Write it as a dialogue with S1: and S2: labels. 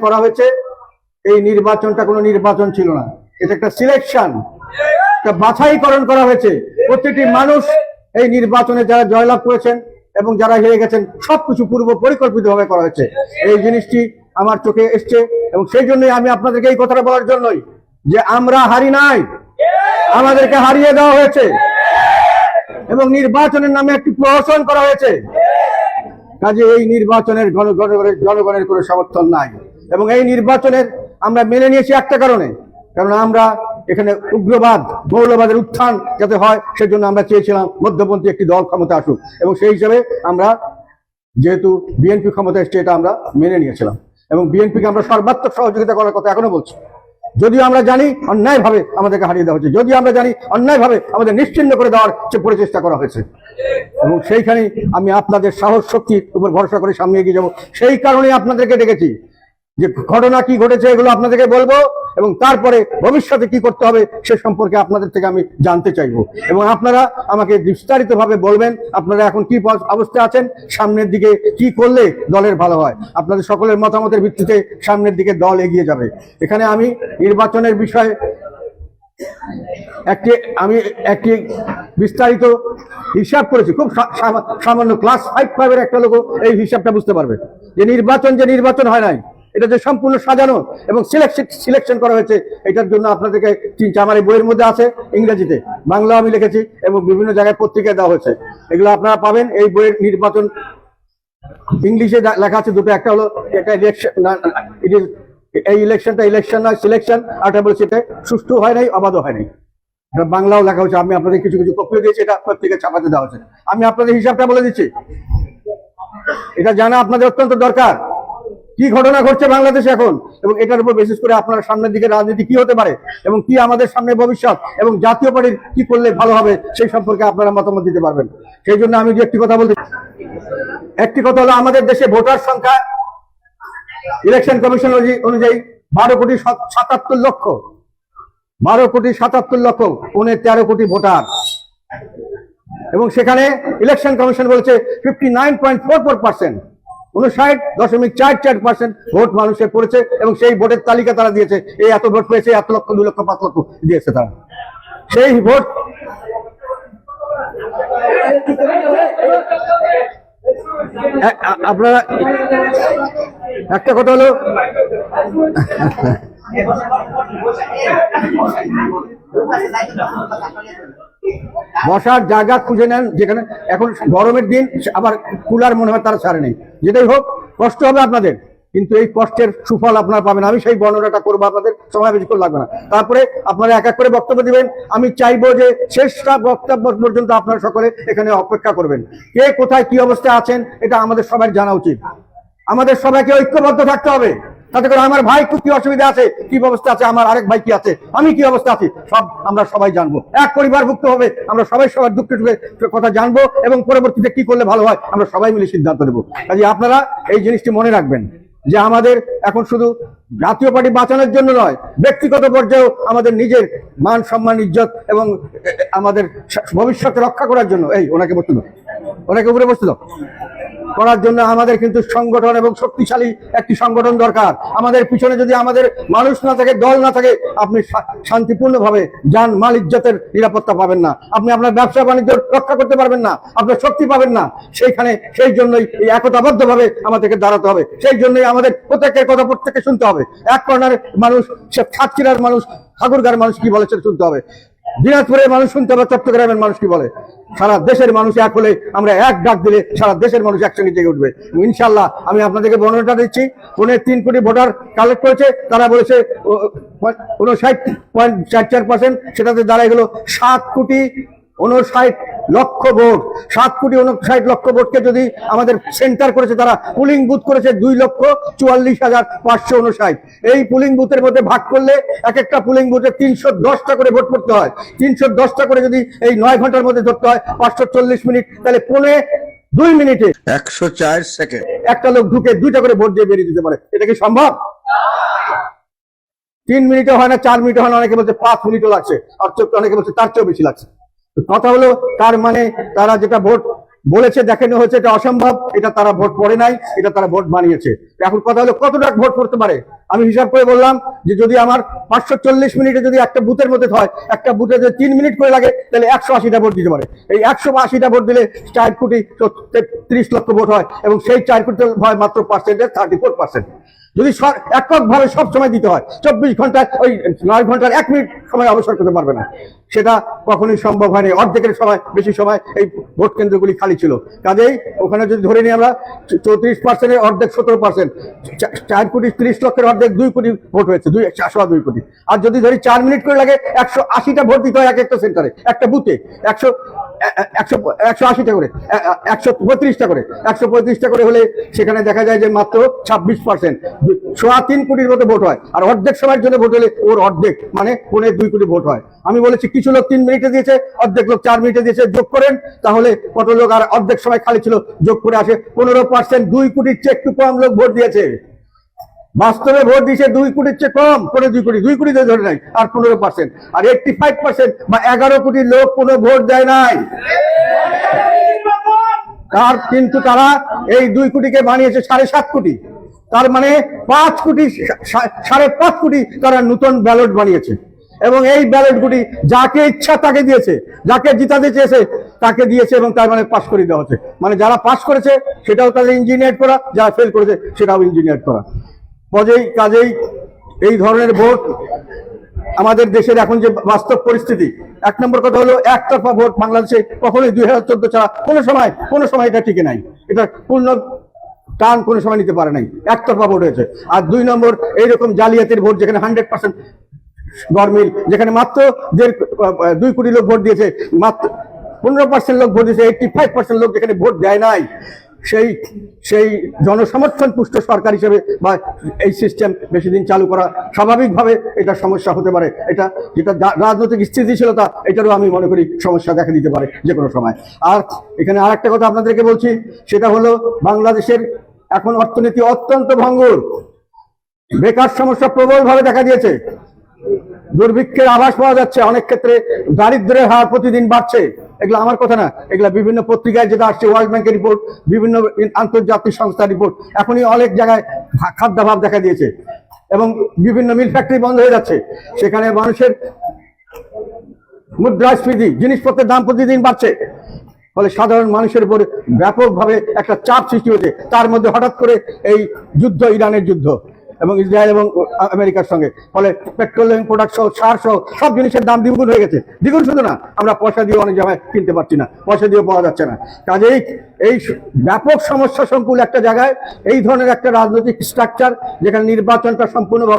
S1: করা হয়েছে এই নির্বাচনটা কোনো নির্বাচন ছিল না, এটা একটা সিলেকশন, একটা বাছাইকরণ করা হয়েছে। প্রতিটি মানুষ এই নির্বাচনে যারা জয়লাভ করেছেন এবং যারা হেরে গেছেন সবকিছু পূর্ব পরিকল্পিত ভাবে করা হয়েছে। এই জিনিসটি আমার চোখে এসছে এবং সেই জন্যই আমি আপনাদেরকে এই কথাটা বলার জন্যই যে আমরা হারি নাই, আমাদেরকে হারিয়ে দেওয়া হয়েছে এবং নির্বাচনের নামে একটি প্রহসন করা হয়েছে। কাজে এই নির্বাচনের জনগণের কোনো সমর্থন নাই এবং এই নির্বাচনের আমরা মেনে নিয়েছি একটা কারণে, কারণ আমরা এখানে উগ্রবাদ মৌলবাদের উত্থান যাতে হয় সেজন্য আমরা চেয়েছিলাম মধ্যপন্থী একটি দল ক্ষমতা আসুক এবং সেই হিসেবে আমরা যেহেতু বিএনপি ক্ষমতা এসছে এটা আমরা মেনে নিয়েছিলাম এবং বিএনপিকে আমরা সর্বাত্মক সহযোগিতা করার কথা এখনো বলছি। যদিও আমরা জানি অন্যায়ভাবে আমাদেরকে হারিয়ে দেওয়া হয়েছে, যদিও আমরা জানি অন্যায়ভাবে আমাদের নিশ্চিহ্ন করে দেওয়ার পরিচেষ্টা করা হয়েছে এবং সেইখানেই আমি আপনাদের সাহস শক্তির উপর ভরসা করে সামনে এগিয়ে যাব। সেই কারণেই আপনাদেরকে ডেকেছি যে ঘটনা কি ঘটেছে এগুলো আপনাদেরকে বলবো এবং তারপরে ভবিষ্যতে কি করতে হবে সে সম্পর্কে আপনাদের থেকে আমি জানতে চাইবো এবং আপনারা আমাকে বিস্তারিতভাবে বলবেন আপনারা এখন কি অবস্থা আছেন, সামনের দিকে কি করলে দলের ভালো হয়। আপনাদের সকলের মতামতের ভিত্তিতে সামনের দিকে দল এগিয়ে যাবে। এখানে আমি নির্বাচনের বিষয়ে একটি বিস্তারিত হিসাব করেছি, খুব সামান্য ক্লাস 5 একটা লোক এই হিসাবটা বুঝতে পারবে যে নির্বাচন হয় নাই, এটা যে সম্পূর্ণ সাজানো এবং সিলেকশন করা হয়েছে। এটার জন্য আপনাদেরকে আমার এই বইয়ের মধ্যে আছে, ইংরেজিতে, বাংলা আমি লিখেছি এবং বিভিন্ন জায়গায় পত্রিকায় দেওয়া হয়েছে, এগুলো আপনারা পাবেন এই বইয়ের। নির্বাচন ইংলিশে লেখা আছে দুটো, একটা হলো এটা ইলেকশন, এই ইলেকশনটা ইলেকশন নয় সিলেকশন, আর এটা বলছে এটা সুষ্ঠু হয় নাই অবাধ হয় নাই, বাংলাও লেখা হচ্ছে। আমি আপনাদের কিছু কপিও দিয়েছি, এটা পত্রিকায় ছাপাতে দেওয়া হয়েছে। আমি আপনাদের হিসাবটা বলে দিচ্ছি, এটা জানা আপনাদের অত্যন্ত দরকার কি ঘটনা ঘটছে বাংলাদেশে এখন এবং এটার উপর বেসিস করে আপনার সামনের দিকে রাজনীতি কি হতে পারে এবং কি আমাদের সামনে ভবিষ্যৎ এবং জাতীয় পার্টির কি করলে ভালো হবে সেই সম্পর্কে আপনারা মতামত দিতে পারবেন। সেই জন্য আমি যে একটি কথা বলতে, একটি কথা হলো আমাদের দেশে ভোটার সংখ্যা ইলেকশন কমিশন অনুযায়ী 12,77,00,000, 12,77,00,000, 13 কোটি ভোটার এবং সেখানে ইলেকশন কমিশন বলছে 59.44%, 59.44% ভোট মানুষের পড়েছে এবং সেই ভোটের তালিকা তারা দিয়েছে, এই এত ভোট পেয়েছে, 1 লক্ষ 2 লক্ষ 5 লক্ষ দিয়েছে তারা। সেই ভোট আপনারা একটা কথা হলো বসার জায়গা খুঁজে নেন যেখানে, এখন গরমের দিন আবার কুলার মনে হয় তারা ছাড়ে নেই, যেটাই হোক কষ্ট হবে আপনাদের, কিন্তু এই কষ্টের সুফল আপনারা পাবেন। আমি সেই বর্ণনাটা করবো, আপনাদের সময় বেশিক্ষণ লাগবে না, তারপরে আপনারা এক এক করে বক্তব্য দিবেন। আমি চাইবো যে শেষটা বক্তব্য পর্যন্ত আপনারা সকলে এখানে অপেক্ষা করবেন। কে কোথায় কি অবস্থা আছেন এটা আমাদের সবার জানা উচিত, আমাদের সবাইকে ঐক্যবদ্ধ থাকতে হবে, তাতে করে আমার ভাই কি অসুবিধা আছে, কি অবস্থা আছে, আমার আরেক ভাই কি আছে, আমি কি অবস্থা আছি, সব আমরা সবাই জানবো, এক পরিবারভুক্ত হবে আমরা সবাই সবার দুঃখ কথা জানবো এবং পরবর্তীতে কি করলে ভালো হয় আমরা সবাই মিলে সিদ্ধান্ত নেবো। কাজে আপনারা এই জিনিসটি মনে রাখবেন যে আমাদের এখন শুধু জাতীয় পার্টি বাঁচানোর জন্য নয়, ব্যক্তিগত পর্যায়েও আমাদের নিজের মান সম্মান ইজ্জত এবং আমাদের ভবিষ্যৎ রক্ষা করার জন্য, এই ওনাকে বসতে দাও, ওনাকে উপরে বসতে দাও, করার জন্য আমাদের কিন্তু সংগঠন এবং শক্তিশালী একটি সংগঠন দরকার। আমাদের পিছনে যদি আমাদের মানুষ না থাকে, দল না থাকে, আপনি শান্তিপূর্ণভাবে যান মাল ইজ্জতের নিরাপত্তা পাবেন না, আপনি আপনার ব্যবসা বাণিজ্য রক্ষা করতে পারবেন না, আপনার শক্তি পাবেন না। সেই জন্যই এই একতাবদ্ধভাবে আমাদেরকে দাঁড়াতে হবে, সেই জন্যই আমাদের প্রত্যেকের কথা প্রত্যেককে শুনতে হবে। এক কর্নারের মানুষ, সে সাতক্ষীরার মানুষ, ঠাকুরগাঁর মানুষ কি বলে সেটা শুনতে হবে, দিনাজপুরের মানুষ শুনতে হবে, চট্টগ্রামের মানুষ কি বলে। সারা দেশের মানুষ এক হলে, আমরা এক ডাক দিলে সারা দেশের মানুষ একসঙ্গে জেগে উঠবে ইনশাল্লাহ। আমি আপনাদেরকে বর্ণনাটা দিচ্ছি, 3 কোটি ভোটার কালেক্ট করেছে, তারা বলেছে 59.44%, সেটাতে দাঁড়ায় গেল 7,59,00,000 ভোট। 7,59,00,000 ভোটকে যদি আমাদের সেন্টার করেছে, তারা পুলিং বুথ করেছে 2,44,559। এই পুলিং বুথের মধ্যে ভাগ করলে এক একটা পুলিং বুথে 310টা করে ভোট পড়তে হয়, 310টা করে যদি এই 9 ঘন্টার মধ্যে ধরতে হয় 540 মিনিট, তাহলে 2 মিনিটে 104 সেকেন্ড একটা লোক ঢুকে 2টা করে ভোট দিয়ে বেরিয়ে দিতে পারে। এটা কি সম্ভব? 3 মিনিটে হয় না, 4 মিনিটে হয় না, অনেকে বলছে 5 মিনিটও লাগছে, আর অনেকে বলছে তার চেয়েও বেশি লাগছে। কথা হলো, তার মানে তারা যেটা ভোট বলেছে দেখানো হয়েছে এটা অসম্ভব, এটা তারা ভোট পড়ে নাই, এটা তারা ভোট বানিয়েছে। এখন কথা হলো কতটা ভোট করতে পারে। আমি হিসাব করে বললাম যে যদি আমার 540 মিনিটে যদি একটা বুথের মধ্যে হয়, একটা বুথে যদি 3 মিনিট করে লাগে, তাহলে 180টা ভোট দিতে পারে। এই 180টা ভোট দিলে 4 কোটি 30 লক্ষ ভোট হয়, এবং সেই 4 কোটি হয় মাত্র পার্সেন্টের 34%। যদি এককভাবে সব সময় দিতে হয়, 24 ঘন্টায় ওই 9 ঘন্টার 1 মিনিট সময় অবসর করতে পারবে না, সেটা কখনোই সম্ভব হয়নি। অর্ধেকের সময় বেশি সময় এই ভোট কেন্দ্রগুলি খালি ছিল। কাজেই ওখানে যদি ধরে নিই আমরা 34%-এর অর্ধেক 17%, 4 কোটি 30 লক্ষের অর্ধেক 2 কোটি ভোট হয়েছে, 2 কোটি। আর যদি ধরি 4 মিনিট করে লাগে 180টা ভোট দিতে হয় এক একটা সেন্টারে, একটা বুথে 180টা করে, 135টা করে, 135টা করে হলে সেখানে দেখা যায় যে মাত্র 26%, 3.25 কোটির মতো ভোট হয়। আর অর্ধেক সময়ের জন্য ভোট হলে ওর অর্ধেক মানে 2.25 কোটি ভোট হয়। আমি বলেছি কিছু লোক 3 মিনিটে দিয়েছে, অর্ধেক লোক 4 মিনিটে দিয়েছে, যোগ করেন তাহলে কত লোক, আর অর্ধেক সময় খালি ছিল, যোগ করে আসে 15%। 2 কোটির চেয়ে একটু কম লোক ভোট দিয়েছে। বাস্তবে ভোট দিয়েছে 2 কোটির চেয়ে কম, 2 কোটি ধরে নাই, আর 15%। আর 85% বা 11 কোটি লোক কোনো ভোট দেয় নাই। তার কিন্তু তারা এই 2 কোটিকে বানিয়েছে 7.5 কোটি। তার মানে 5 কোটি, 5.5 কোটি তারা নতুন ব্যালট বানিয়েছে, এবং এই ব্যালটগুলি যাকে ইচ্ছা তাকে দিয়েছে, যাকে জিতাতে চেয়েছে তাকে দিয়েছে, এবং তার মানে পাস করে দেওয়া হচ্ছে। মানে যারা পাস করেছে সেটাও তাদের ইঞ্জিনিয়ার করা, যারা ফেল করেছে সেটাও ইঞ্জিনিয়ার করা। কাজেই এই ধরনের ভোট আমাদের দেশের এখন যে বাস্তব পরিস্থিতি, 1 নম্বর কথা হলো একতরফা ভোট বাংলাদেশে কখনোই 2014 ছাড়া কোনো সময় এটা টিকে নাই। এটা পূর্ণ টান কোনো সময় নিতে পারে নাই, একতরফা ভোট হয়েছে। আর 2 নম্বর এইরকম জালিয়াতির ভোট, যেখানে 100% গরমিল, যেখানে মাত্র 2 কোটি লোক ভোট দিয়েছে, মাত্র 15% লোক ভোট দিয়েছে, 85% লোক যেখানে ভোট দেয় নাই, সেই জনসমর্থন পুষ্ট সরকার হিসেবে বা এই সিস্টেম বেশি দিন চালু করা স্বাভাবিকভাবে এটা সমস্যা হতে পারে। এটা যেটা রাজনৈতিক স্থিতিশীলতা, এটারও আমি মনে করি সমস্যা দেখা দিতে পারে যে কোনো সময়। আর এখানে আর একটা কথা আপনাদেরকে বলছি, সেটা হলো বাংলাদেশের এখন অর্থনীতি অত্যন্ত ভঙ্গুর, বেকার সমস্যা প্রবলভাবে দেখা দিয়েছে, দুর্ভিক্ষের আভাস পাওয়া যাচ্ছে, অনেক ক্ষেত্রে দারিদ্র্যের হার প্রতিদিন বাড়ছে। এগুলো আমার কথা না, এগুলা বিভিন্ন পত্রিকায় যেটা আসছে, ওয়ার্ল্ড ব্যাংকের রিপোর্ট, বিভিন্ন আন্তর্জাতিক সংস্থার রিপোর্ট। এখনই অনেক জায়গায় খাদ্যাভাব দেখা দিয়েছে, এবং বিভিন্ন মিল ফ্যাক্টরি বন্ধ হয়ে যাচ্ছে। সেখানে মানুষের মুদ্রাস্ফীতি, জিনিসপত্রের দাম প্রতিদিন বাড়ছে, ফলে সাধারণ মানুষের উপর ব্যাপকভাবে একটা চাপ সৃষ্টি হয়েছে। তার মধ্যে হঠাৎ করে এই যুদ্ধ, ইরানের যুদ্ধ এবং ইসরায়েল এবং আমেরিকার সঙ্গে, ফলে পেট্রোলিয়াম প্রোডাক্ট সহ, সার সহ সব জিনিসের দাম দ্বিগুণ হয়ে গেছে। দ্বিগুণ শুধু না, আমরা পয়সা দিয়ে অনেক জায়গায় কিনতে পারছি না, পয়সা দিয়ে পাওয়া যাচ্ছে না। কাজেই এই ব্যাপক সমস্যা সংকুল একটা জায়গায় এই ধরনের একটা রাজনৈতিক স্ট্রাকচার, যেখানে নির্বাচনটা সম্পূর্ণভাবে